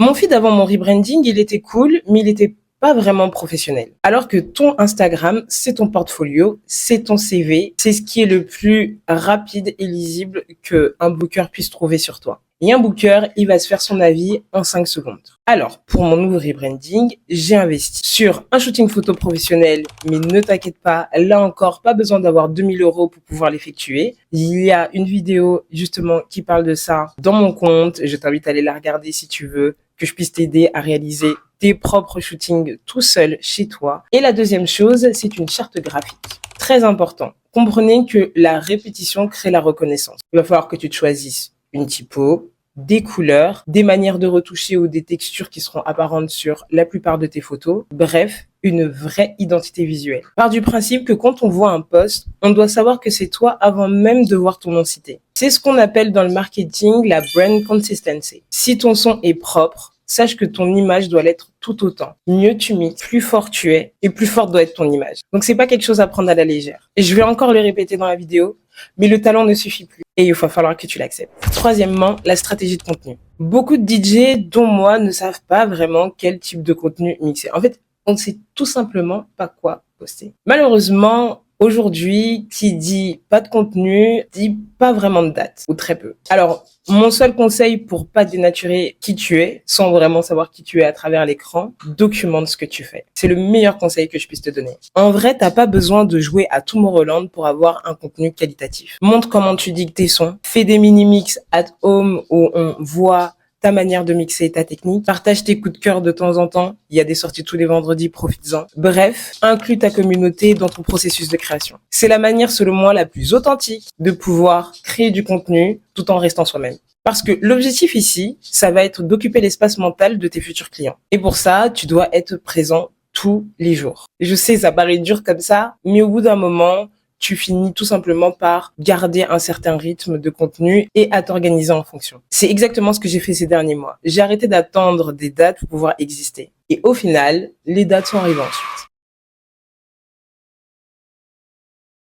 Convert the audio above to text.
Mon feed avant mon rebranding, il était cool, mais il était pas vraiment professionnel. Alors que ton Instagram, c'est ton portfolio, c'est ton CV, c'est ce qui est le plus rapide et lisible qu'un booker puisse trouver sur toi. Et un booker, il va se faire son avis en 5 secondes. Alors, pour mon nouveau rebranding, j'ai investi sur un shooting photo professionnel, mais ne t'inquiète pas, là encore, pas besoin d'avoir 2000 € pour pouvoir l'effectuer. Il y a une vidéo justement qui parle de ça dans mon compte. Je t'invite à aller la regarder si tu veux, que je puisse t'aider à réaliser tes propres shootings tout seul chez toi. Et la deuxième chose, c'est une charte graphique. Très important. Comprenez que la répétition crée la reconnaissance. Il va falloir que tu te choisisses une typo, des couleurs, des manières de retoucher ou des textures qui seront apparentes sur la plupart de tes photos. Bref, une vraie identité visuelle. Part du principe que quand on voit un post, on doit savoir que c'est toi avant même de voir ton nom cité. C'est ce qu'on appelle dans le marketing la brand consistency. Si ton son est propre, sache que ton image doit l'être tout autant. Mieux tu mixes, plus fort tu es et plus forte doit être ton image. Donc c'est pas quelque chose à prendre à la légère. Et je vais encore le répéter dans la vidéo, mais le talent ne suffit plus et il va falloir que tu l'acceptes. Troisièmement, la stratégie de contenu. Beaucoup de DJ, dont moi, ne savent pas vraiment quel type de contenu mixer. En fait, on ne sait tout simplement pas quoi poster. Malheureusement, aujourd'hui, qui dit pas de contenu, dit pas vraiment de date, ou très peu. Alors, mon seul conseil pour pas dénaturer qui tu es, sans vraiment savoir qui tu es à travers l'écran, documente ce que tu fais. C'est le meilleur conseil que je puisse te donner. En vrai, t'as pas besoin de jouer à Tomorrowland pour avoir un contenu qualitatif. Montre comment tu dictes tes sons, fais des mini-mix at home où on voit ta manière de mixer, ta technique. Partage tes coups de cœur de temps en temps. Il y a des sorties tous les vendredis, profites-en. Bref, inclus ta communauté dans ton processus de création. C'est la manière, selon moi, la plus authentique de pouvoir créer du contenu tout en restant soi-même. Parce que l'objectif ici, ça va être d'occuper l'espace mental de tes futurs clients. Et pour ça, tu dois être présent tous les jours. Je sais, ça paraît dur comme ça, mais au bout d'un moment, tu finis tout simplement par garder un certain rythme de contenu et à t'organiser en fonction. C'est exactement ce que j'ai fait ces derniers mois. J'ai arrêté d'attendre des dates pour pouvoir exister. Et au final, les dates sont arrivantes.